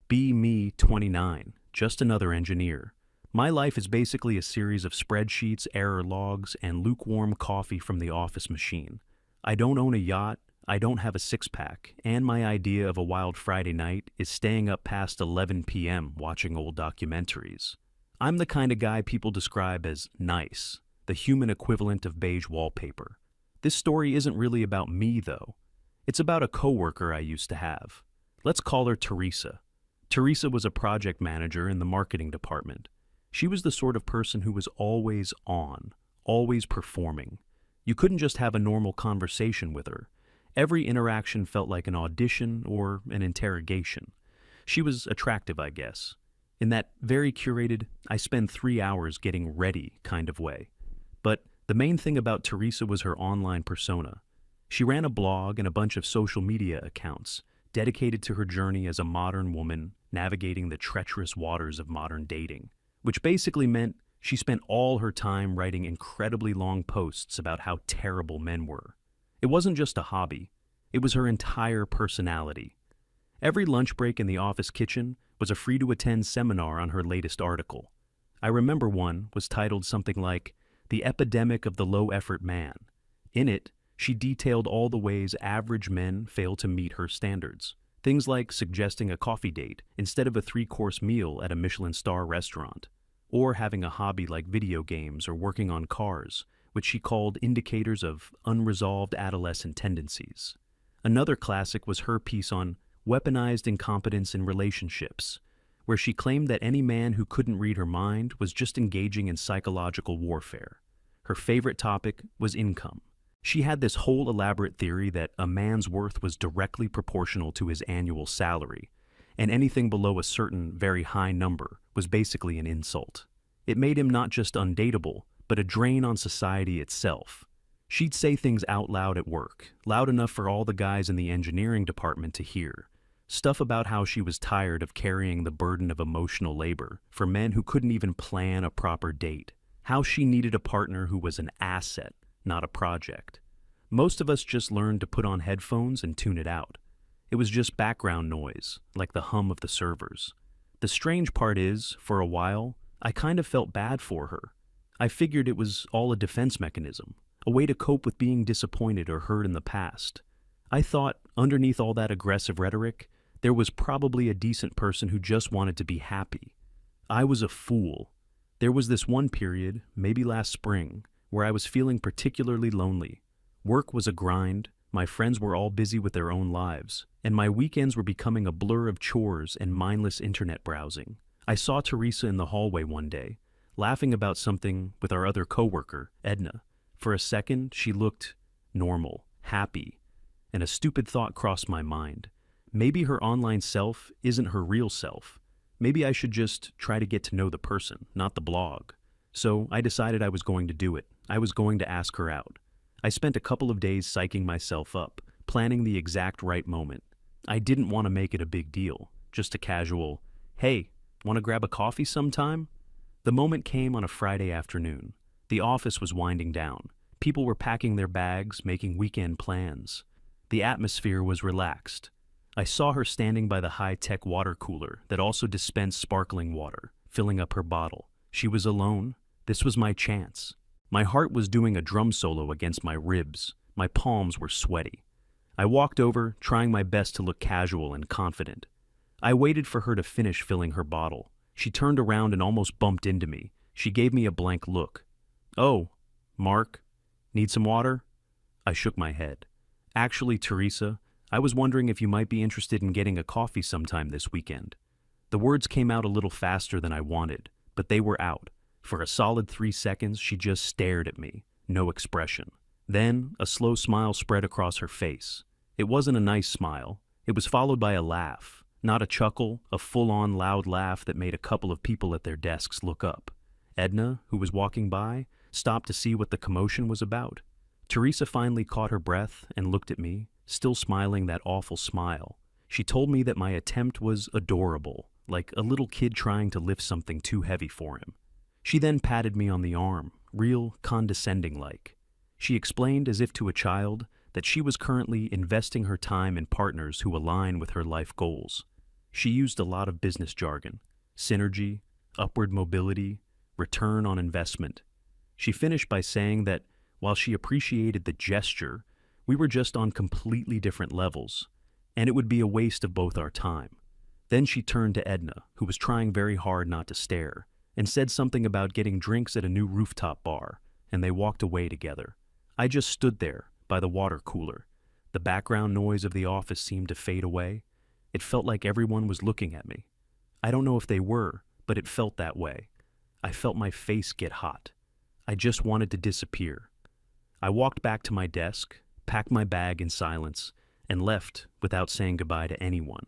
Be me, 29, just another engineer. My life is basically a series of spreadsheets, error logs, and lukewarm coffee from the office machine. I don't own a yacht, I don't have a six-pack, and my idea of a wild Friday night is staying up past 11 p.m. watching old documentaries. I'm the kind of guy people describe as nice, the human equivalent of beige wallpaper. This story isn't really about me, though. It's about a coworker I used to have. Let's call her Teresa. Teresa was a project manager in the marketing department. She was the sort of person who was always on, always performing. You couldn't just have a normal conversation with her. Every interaction felt like an audition or an interrogation. She was attractive, I guess, in that very curated, I spend 3 hours getting ready kind of way. But the main thing about Teresa was her online persona. She ran a blog and a bunch of social media accounts dedicated to her journey as a modern woman navigating the treacherous waters of modern dating, which basically meant she spent all her time writing incredibly long posts about how terrible men were. It wasn't just a hobby, it was her entire personality. Every lunch break in the office kitchen was a free-to-attend seminar on her latest article. I remember one was titled something like, "The Epidemic of the Low-Effort Man." In it, she detailed all the ways average men fail to meet her standards. Things like suggesting a coffee date instead of a 3-course meal at a Michelin star restaurant, or having a hobby like video games or working on cars, which she called indicators of unresolved adolescent tendencies. Another classic was her piece on weaponized incompetence in relationships, where she claimed that any man who couldn't read her mind was just engaging in psychological warfare. Her favorite topic was income. She had this whole elaborate theory that a man's worth was directly proportional to his annual salary, and anything below a certain very high number was basically an insult. It made him not just undateable, but a drain on society itself. She'd say things out loud at work, loud enough for all the guys in the engineering department to hear. Stuff about how she was tired of carrying the burden of emotional labor for men who couldn't even plan a proper date. How she needed a partner who was an asset, not a project. Most of us just learned to put on headphones and tune it out. It was just background noise, like the hum of the servers. The strange part is, for a while, I kind of felt bad for her. I figured it was all a defense mechanism, a way to cope with being disappointed or hurt in the past. I thought, underneath all that aggressive rhetoric, there was probably a decent person who just wanted to be happy. I was a fool. There was this one period, maybe last spring, where I was feeling particularly lonely. Work was a grind, my friends were all busy with their own lives, and my weekends were becoming a blur of chores and mindless internet browsing. I saw Teresa in the hallway one day, laughing about something with our other coworker, Edna. For a second, she looked normal, happy, and a stupid thought crossed my mind. Maybe her online self isn't her real self. Maybe I should just try to get to know the person, not the blog. So I decided I was going to do it. I was going to ask her out. I spent a couple of days psyching myself up, planning the exact right moment. I didn't want to make it a big deal, just a casual, "Hey, want to grab a coffee sometime?" The moment came on a Friday afternoon. The office was winding down. People were packing their bags, making weekend plans. The atmosphere was relaxed. I saw her standing by the high-tech water cooler that also dispensed sparkling water, filling up her bottle. She was alone. This was my chance. My heart was doing a drum solo against my ribs. My palms were sweaty. I walked over, trying my best to look casual and confident. I waited for her to finish filling her bottle. She turned around and almost bumped into me. She gave me a blank look. "Oh, Mark, need some water?" I shook my head. "Actually, Teresa, I was wondering if you might be interested in getting a coffee sometime this weekend." The words came out a little faster than I wanted, but they were out. For a solid 3 seconds, she just stared at me, no expression. Then, a slow smile spread across her face. It wasn't a nice smile. It was followed by a laugh. Not a chuckle, a full-on loud laugh that made a couple of people at their desks look up. Edna, who was walking by, stopped to see what the commotion was about. Teresa finally caught her breath and looked at me, still smiling that awful smile. She told me that my attempt was adorable, like a little kid trying to lift something too heavy for him. She then patted me on the arm, real condescending-like. She explained as if to a child that she was currently investing her time in partners who align with her life goals. She used a lot of business jargon: synergy, upward mobility, return on investment. She finished by saying that while she appreciated the gesture, we were just on completely different levels, and it would be a waste of both our time. Then she turned to Edna, who was trying very hard not to stare, and said something about getting drinks at a new rooftop bar, and they walked away together. I just stood there, by the water cooler. The background noise of the office seemed to fade away. It felt like everyone was looking at me. I don't know if they were, but it felt that way. I felt my face get hot. I just wanted to disappear. I walked back to my desk, packed my bag in silence, and left without saying goodbye to anyone.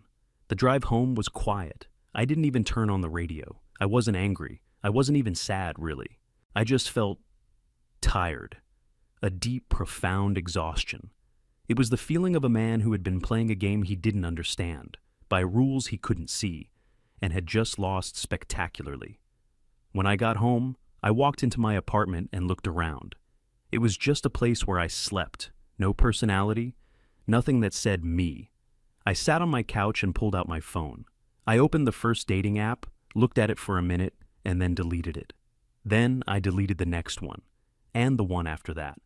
The drive home was quiet. I didn't even turn on the radio. I wasn't angry. I wasn't even sad, really. I just felt tired. A deep, profound exhaustion. It was the feeling of a man who had been playing a game he didn't understand, by rules he couldn't see, and had just lost spectacularly. When I got home, I walked into my apartment and looked around. It was just a place where I slept, no personality, nothing that said me. I sat on my couch and pulled out my phone. I opened the first dating app, looked at it for a minute, and then deleted it. Then I deleted the next one, and the one after that.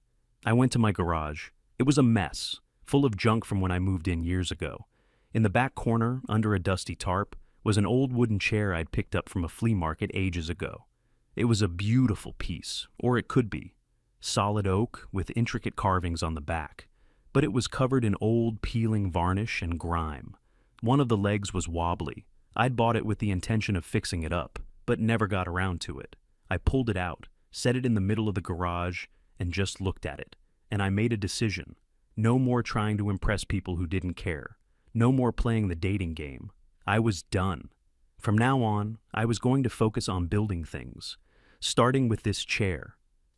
I went to my garage. It was a mess, full of junk from when I moved in years ago. In the back corner, under a dusty tarp, was an old wooden chair I'd picked up from a flea market ages ago. It was a beautiful piece, or it could be. Solid oak with intricate carvings on the back, but it was covered in old peeling varnish and grime. One of the legs was wobbly. I'd bought it with the intention of fixing it up, but never got around to it. I pulled it out, set it in the middle of the garage, and just looked at it. And I made a decision. No more trying to impress people who didn't care. No more playing the dating game. I was done. From now on, I was going to focus on building things, starting with this chair.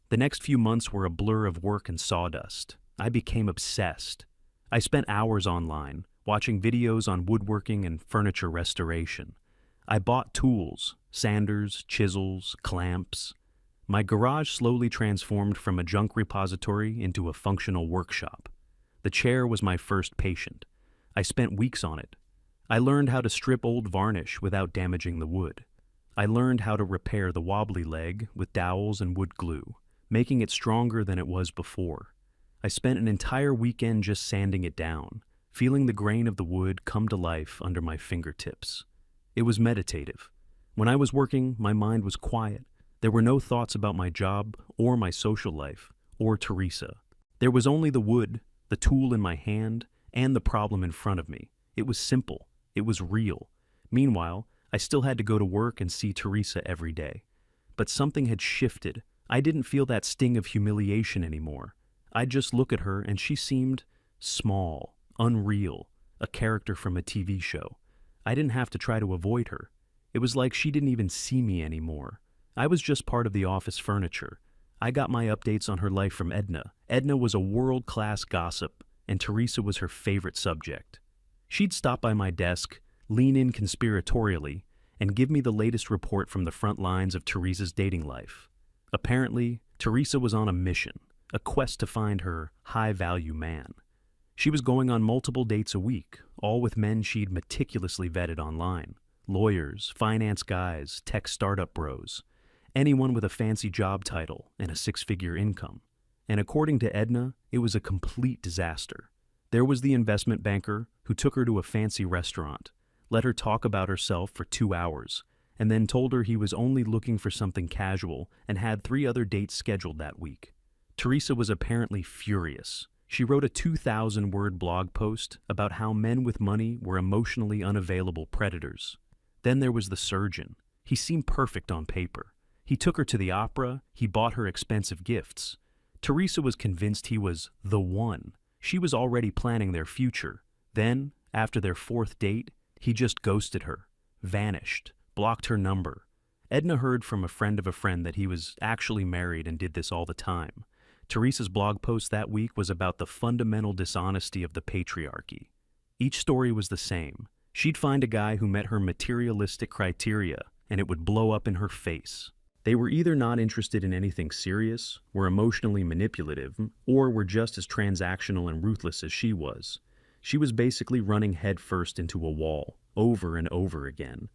The next few months were a blur of work and sawdust. I became obsessed. I spent hours online, watching videos on woodworking and furniture restoration. I bought tools, sanders, chisels, clamps. My garage slowly transformed from a junk repository into a functional workshop. The chair was my first patient. I spent weeks on it. I learned how to strip old varnish without damaging the wood. I learned how to repair the wobbly leg with dowels and wood glue, making it stronger than it was before. I spent an entire weekend just sanding it down, feeling the grain of the wood come to life under my fingertips. It was meditative. When I was working, my mind was quiet. There were no thoughts about my job or my social life or Teresa. There was only the wood, the tool in my hand, and the problem in front of me. It was simple. It was real. Meanwhile, I still had to go to work and see Teresa every day. But something had shifted. I didn't feel that sting of humiliation anymore. I'd just look at her and she seemed small, unreal, a character from a TV show. I didn't have to try to avoid her. It was like she didn't even see me anymore. I was just part of the office furniture. I got my updates on her life from Edna. Edna was a world-class gossip, and Teresa was her favorite subject. She'd stop by my desk, lean in conspiratorially, and give me the latest report from the front lines of Teresa's dating life. Apparently, Teresa was on a mission, a quest to find her high-value man. She was going on multiple dates a week, all with men she'd meticulously vetted online. Lawyers, finance guys, tech startup bros. Anyone with a fancy job title and a six-figure income. And according to Edna, it was a complete disaster. There was the investment banker who took her to a fancy restaurant, let her talk about herself for 2 hours, and then told her he was only looking for something casual and had 3 other dates scheduled that week. Teresa was apparently furious. She wrote a 2,000-word blog post about how men with money were emotionally unavailable predators. Then there was the surgeon. He seemed perfect on paper. He took her to the opera. He bought her expensive gifts. Teresa was convinced he was the one. She was already planning their future. Then, after their 4th date, he just ghosted her, vanished, blocked her number. Edna heard from a friend of a friend that he was actually married and did this all the time. Teresa's blog post that week was about the fundamental dishonesty of the patriarchy. Each story was the same. She'd find a guy who met her materialistic criteria, and it would blow up in her face. They were either not interested in anything serious, were emotionally manipulative, or were just as transactional and ruthless as she was. She was basically running headfirst into a wall, over and over again,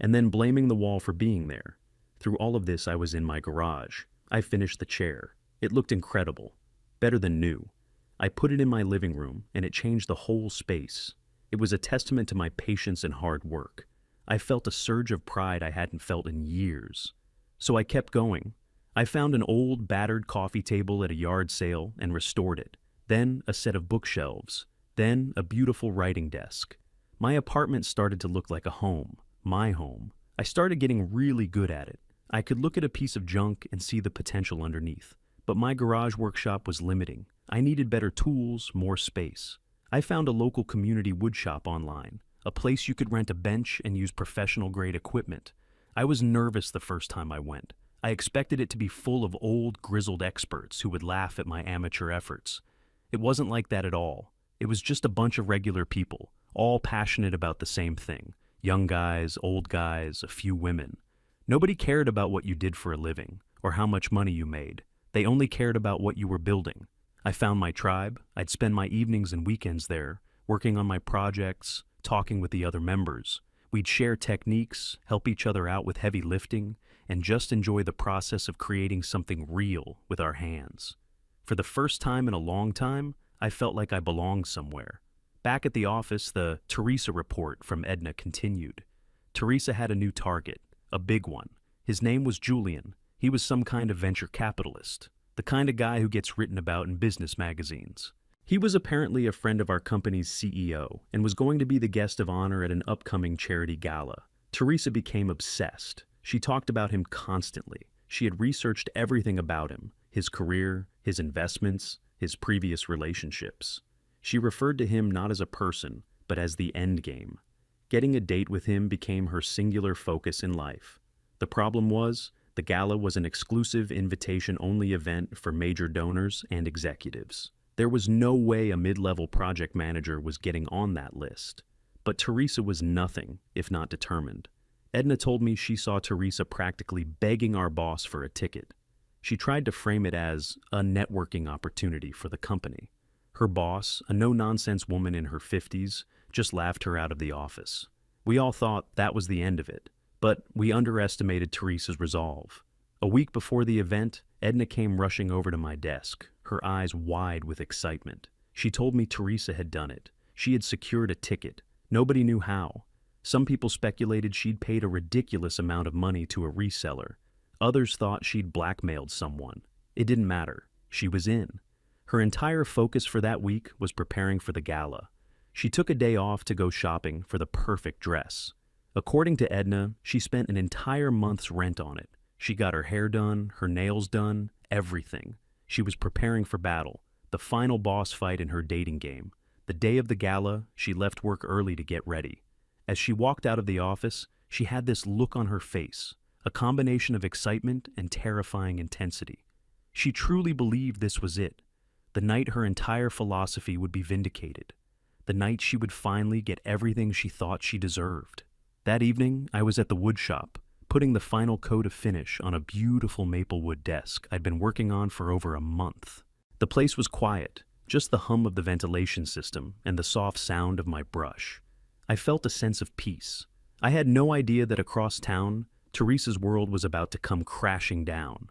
and then blaming the wall for being there. Through all of this, I was in my garage. I finished the chair. It looked incredible. Better than new. I put it in my living room, and it changed the whole space. It was a testament to my patience and hard work. I felt a surge of pride I hadn't felt in years. So I kept going. I found an old, battered coffee table at a yard sale and restored it. Then a set of bookshelves. Then a beautiful writing desk. My apartment started to look like a home. My home. I started getting really good at it. I could look at a piece of junk and see the potential underneath. But my garage workshop was limiting. I needed better tools, more space. I found a local community woodshop online, a place you could rent a bench and use professional-grade equipment. I was nervous the first time I went. I expected it to be full of old, grizzled experts who would laugh at my amateur efforts. It wasn't like that at all. It was just a bunch of regular people, all passionate about the same thing. Young guys, old guys, a few women. Nobody cared about what you did for a living, or how much money you made. They only cared about what you were building. I found my tribe. I'd spend my evenings and weekends there, working on my projects, talking with the other members. We'd share techniques, help each other out with heavy lifting, and just enjoy the process of creating something real with our hands. For the first time in a long time, I felt like I belonged somewhere. Back at the office, the Teresa report from Edna continued. Teresa had a new target, a big one. His name was Julian. He was some kind of venture capitalist, the kind of guy who gets written about in business magazines. He was apparently a friend of our company's CEO and was going to be the guest of honor at an upcoming charity gala. Teresa became obsessed. She talked about him constantly. She had researched everything about him, his career, his investments, his previous relationships. She referred to him not as a person, but as the end game. Getting a date with him became her singular focus in life. The problem was, the gala was an exclusive invitation-only event for major donors and executives. There was no way a mid-level project manager was getting on that list. But Teresa was nothing if not determined. Edna told me she saw Teresa practically begging our boss for a ticket. She tried to frame it as a networking opportunity for the company. Her boss, a no-nonsense woman in her 50s, just laughed her out of the office. We all thought that was the end of it. But we underestimated Teresa's resolve. A week before the event, Edna came rushing over to my desk, her eyes wide with excitement. She told me Teresa had done it. She had secured a ticket. Nobody knew how. Some people speculated she'd paid a ridiculous amount of money to a reseller. Others thought she'd blackmailed someone. It didn't matter. She was in. Her entire focus for that week was preparing for the gala. She took a day off to go shopping for the perfect dress. According to Edna, she spent an entire month's rent on it. She got her hair done, her nails done, everything. She was preparing for battle, the final boss fight in her dating game. The day of the gala, she left work early to get ready. As she walked out of the office, she had this look on her face, a combination of excitement and terrifying intensity. She truly believed this was it, the night her entire philosophy would be vindicated, the night she would finally get everything she thought she deserved. That evening, I was at the wood shop, putting the final coat of finish on a beautiful maplewood desk I'd been working on for over a month. The place was quiet, just the hum of the ventilation system and the soft sound of my brush. I felt a sense of peace. I had no idea that across town, Teresa's world was about to come crashing down.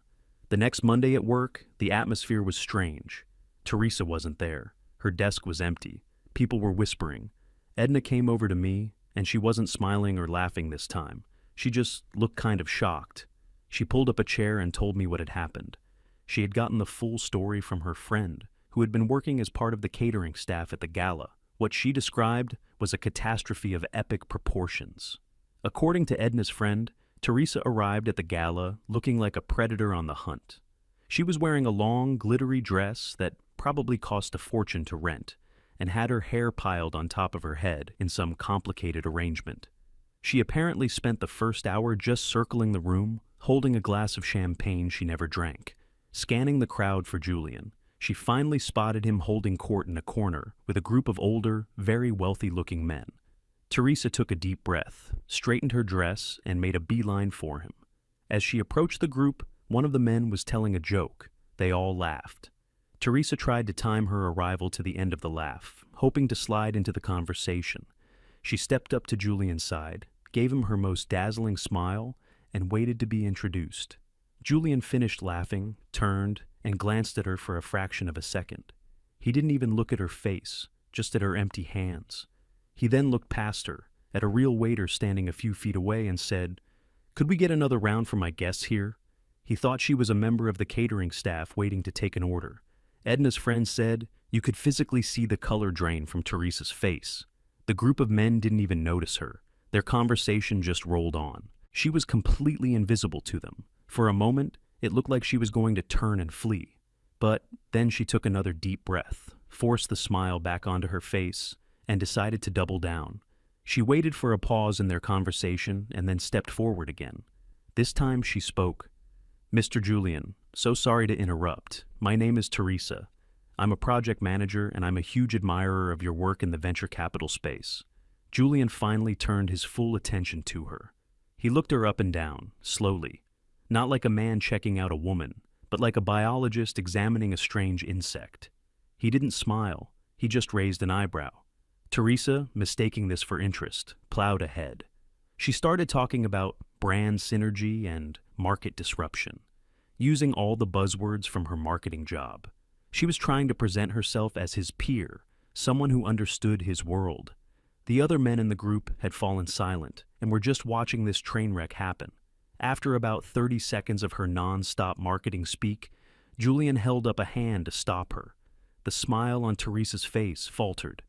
The next Monday at work, the atmosphere was strange. Teresa wasn't there. Her desk was empty. People were whispering. Edna came over to me, and she wasn't smiling or laughing this time. She just looked kind of shocked. She pulled up a chair and told me what had happened. She had gotten the full story from her friend, who had been working as part of the catering staff at the gala. What she described was a catastrophe of epic proportions. According to Edna's friend, Teresa arrived at the gala looking like a predator on the hunt. She was wearing a long, glittery dress that probably cost a fortune to rent, and had her hair piled on top of her head in some complicated arrangement. She apparently spent the first hour just circling the room, holding a glass of champagne she never drank, scanning the crowd for Julian. She finally spotted him holding court in a corner with a group of older, very wealthy-looking men. Teresa took a deep breath, straightened her dress, and made a beeline for him. As she approached the group, one of the men was telling a joke. They all laughed. Teresa tried to time her arrival to the end of the laugh, hoping to slide into the conversation. She stepped up to Julian's side, gave him her most dazzling smile, and waited to be introduced. Julian finished laughing, turned, and glanced at her for a fraction of a second. He didn't even look at her face, just at her empty hands. He then looked past her, at a real waiter standing a few feet away, and said, "Could we get another round for my guests here?" He thought she was a member of the catering staff waiting to take an order. Edna's friend said you could physically see the color drain from Teresa's face. The group of men didn't even notice her. Their conversation just rolled on. She was completely invisible to them. For a moment, it looked like she was going to turn and flee. But then she took another deep breath, forced the smile back onto her face, and decided to double down. She waited for a pause in their conversation and then stepped forward again. This time she spoke. "Mr. Julian, so sorry to interrupt. My name is Teresa. I'm a project manager and I'm a huge admirer of your work in the venture capital space." Julian finally turned his full attention to her. He looked her up and down, slowly. Not like a man checking out a woman, but like a biologist examining a strange insect. He didn't smile, he just raised an eyebrow. Teresa, mistaking this for interest, plowed ahead. She started talking about brand synergy and market disruption, using all the buzzwords from her marketing job. She was trying to present herself as his peer, someone who understood his world. The other men in the group had fallen silent and were just watching this train wreck happen. After about 30 seconds of her non-stop marketing speak, Julian held up a hand to stop her. The smile on Teresa's face faltered.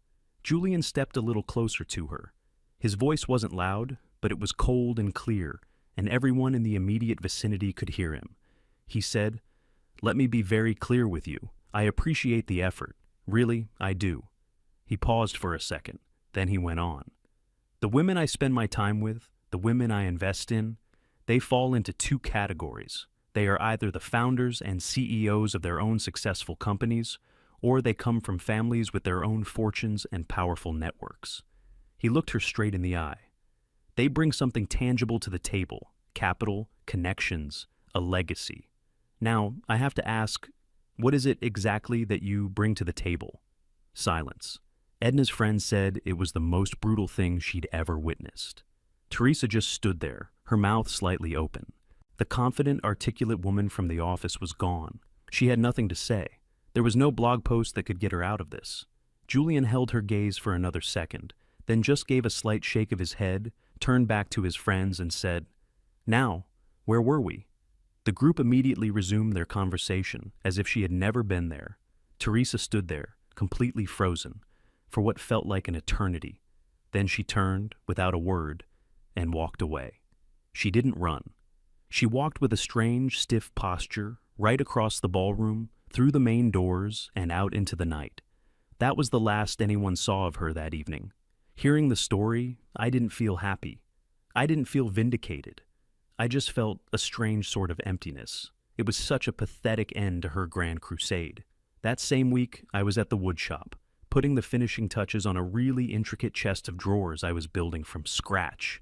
Julian stepped a little closer to her. His voice wasn't loud, but it was cold and clear, and everyone in the immediate vicinity could hear him. He said, "Let me be very clear with you. I appreciate the effort. Really, I do." He paused for a second, then he went on. "The women I spend my time with, the women I invest in, they fall into two categories. They are either the founders and CEOs of their own successful companies, or they come from families with their own fortunes and powerful networks." He looked her straight in the eye. They bring something tangible to the table: capital, connections, a legacy. Now, I have to ask, what is it exactly that you bring to the table? Silence. Edna's friend said it was the most brutal thing she'd ever witnessed. Teresa just stood there, her mouth slightly open. The confident, articulate woman from the office was gone. She had nothing to say. There was no blog post that could get her out of this. Julian held her gaze for another second, then just gave a slight shake of his head, turned back to his friends and said, "Now, where were we?" The group immediately resumed their conversation, as if she had never been there. Teresa stood there, completely frozen, for what felt like an eternity. Then she turned, without a word, and walked away. She didn't run. She walked with a strange, stiff posture, right across the ballroom, through the main doors, and out into the night. That was the last anyone saw of her that evening. Hearing the story, I didn't feel happy. I didn't feel vindicated. I just felt a strange sort of emptiness. It was such a pathetic end to her grand crusade. That same week, I was at the woodshop, putting the finishing touches on a really intricate chest of drawers I was building from scratch.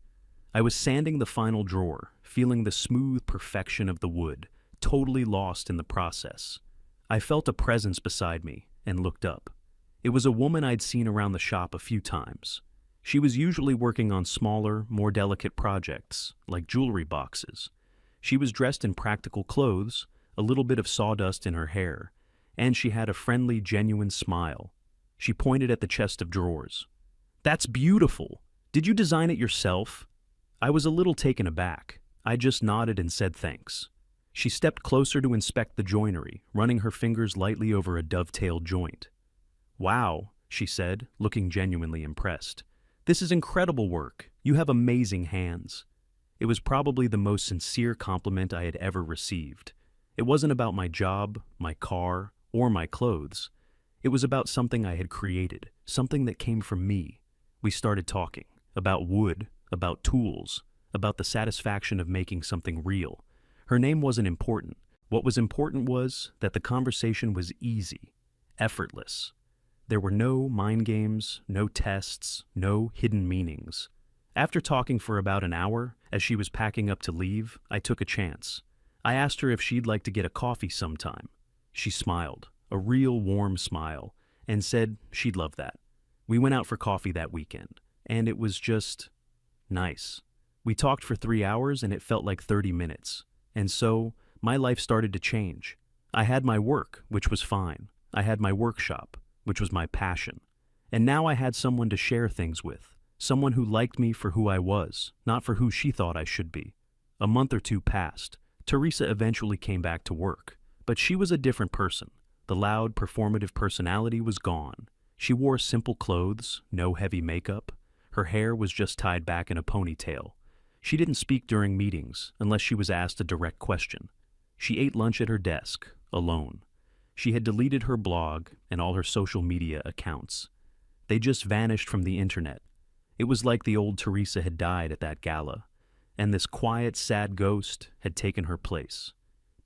I was sanding the final drawer, feeling the smooth perfection of the wood, totally lost in the process. I felt a presence beside me and looked up. It was a woman I'd seen around the shop a few times. She was usually working on smaller, more delicate projects, like jewelry boxes. She was dressed in practical clothes, a little bit of sawdust in her hair, and she had a friendly, genuine smile. She pointed at the chest of drawers. "That's beautiful! Did you design it yourself?" I was a little taken aback. I just nodded and said thanks. She stepped closer to inspect the joinery, running her fingers lightly over a dovetailed joint. "Wow," she said, looking genuinely impressed. "This is incredible work. You have amazing hands." It was probably the most sincere compliment I had ever received. It wasn't about my job, my car, or my clothes. It was about something I had created, something that came from me. We started talking about wood, about tools, about the satisfaction of making something real. Her name wasn't important. What was important was that the conversation was easy, effortless. There were no mind games, no tests, no hidden meanings. After talking for about an hour, as she was packing up to leave, I took a chance. I asked her if she'd like to get a coffee sometime. She smiled, a real warm smile, and said she'd love that. We went out for coffee that weekend, and it was just nice. We talked for 3 hours and it felt like 30 minutes. And so, my life started to change. I had my work, which was fine. I had my workshop, which was my passion. And now I had someone to share things with. Someone who liked me for who I was, not for who she thought I should be. A month or two passed. Teresa eventually came back to work. But she was a different person. The loud, performative personality was gone. She wore simple clothes, no heavy makeup. Her hair was just tied back in a ponytail. She didn't speak during meetings unless she was asked a direct question. She ate lunch at her desk, alone. She had deleted her blog and all her social media accounts. They just vanished from the internet. It was like the old Teresa had died at that gala, and this quiet, sad ghost had taken her place.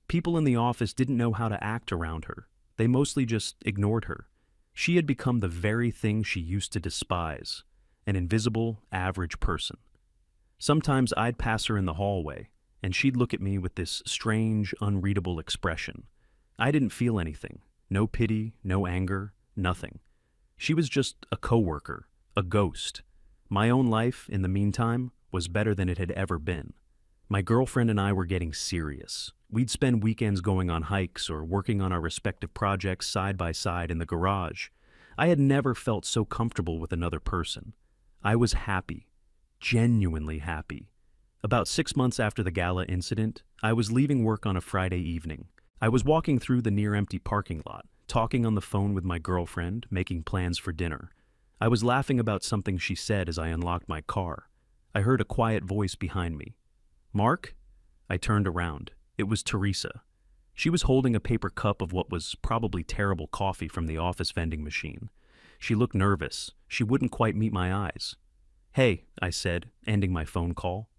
People in the office didn't know how to act around her. They mostly just ignored her. She had become the very thing she used to despise, an invisible, average person. Sometimes I'd pass her in the hallway, and she'd look at me with this strange, unreadable expression. I didn't feel anything. No pity, no anger, nothing. She was just a coworker, a ghost. My own life, in the meantime, was better than it had ever been. My girlfriend and I were getting serious. We'd spend weekends going on hikes or working on our respective projects side by side in the garage. I had never felt so comfortable with another person. I was happy, genuinely happy. About 6 months after the gala incident, I was leaving work on a Friday evening. I was walking through the near-empty parking lot, talking on the phone with my girlfriend, making plans for dinner. I was laughing about something she said as I unlocked my car. I heard a quiet voice behind me. "Mark?" I turned around. It was Teresa. She was holding a paper cup of what was probably terrible coffee from the office vending machine. She looked nervous. She wouldn't quite meet my eyes. "Hey," I said, ending my phone call.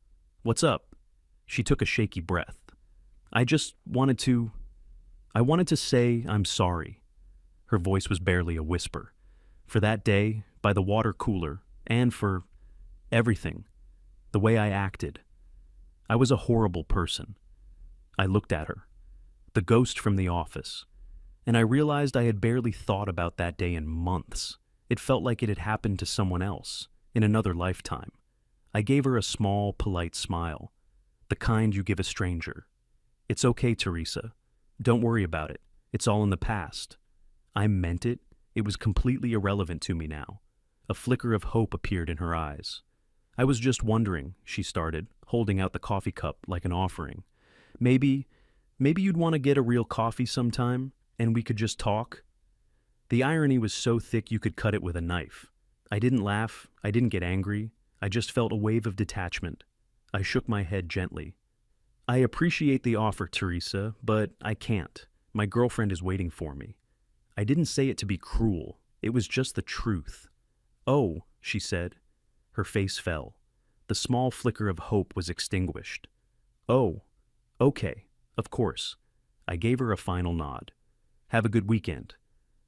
"What's up?" She took a shaky breath. I wanted to say I'm sorry." Her voice was barely a whisper. For that day, by the water cooler, and for everything, the way I acted. I was a horrible person. I looked at her, the ghost from the office, and I realized I had barely thought about that day in months. It felt like it had happened to someone else, in another lifetime. I gave her a small, polite smile, the kind you give a stranger. "It's okay, Teresa. Don't worry about it. It's all in the past." I meant it. It was completely irrelevant to me now. A flicker of hope appeared in her eyes. "I was just wondering," she started, holding out the coffee cup like an offering. Maybe you'd want to get a real coffee sometime, and we could just talk." The irony was so thick you could cut it with a knife. I didn't laugh. I didn't get angry. I just felt a wave of detachment. I shook my head gently. "I appreciate the offer, Teresa, but I can't. My girlfriend is waiting for me." I didn't say it to be cruel. It was just the truth. "Oh," she said. Her face fell. The small flicker of hope was extinguished. "Oh, okay, of course." I gave her a final nod. "Have a good weekend."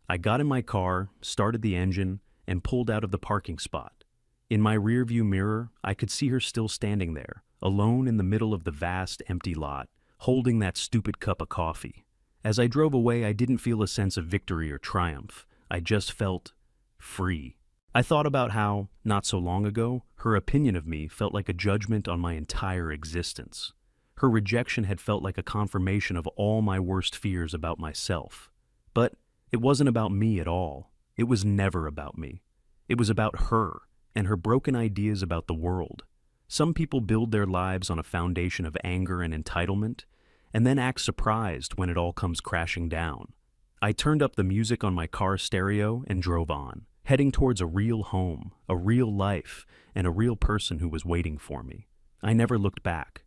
I got in my car, started the engine, and pulled out of the parking spot. In my rearview mirror, I could see her still standing there, alone in the middle of the vast, empty lot, holding that stupid cup of coffee. As I drove away, I didn't feel a sense of victory or triumph. I just felt free. I thought about how, not so long ago, her opinion of me felt like a judgment on my entire existence. Her rejection had felt like a confirmation of all my worst fears about myself. But it wasn't about me at all. It was never about me. It was about her and her broken ideas about the world. Some people build their lives on a foundation of anger and entitlement, and then act surprised when it all comes crashing down. I turned up the music on my car stereo and drove on, heading towards a real home, a real life, and a real person who was waiting for me. I never looked back.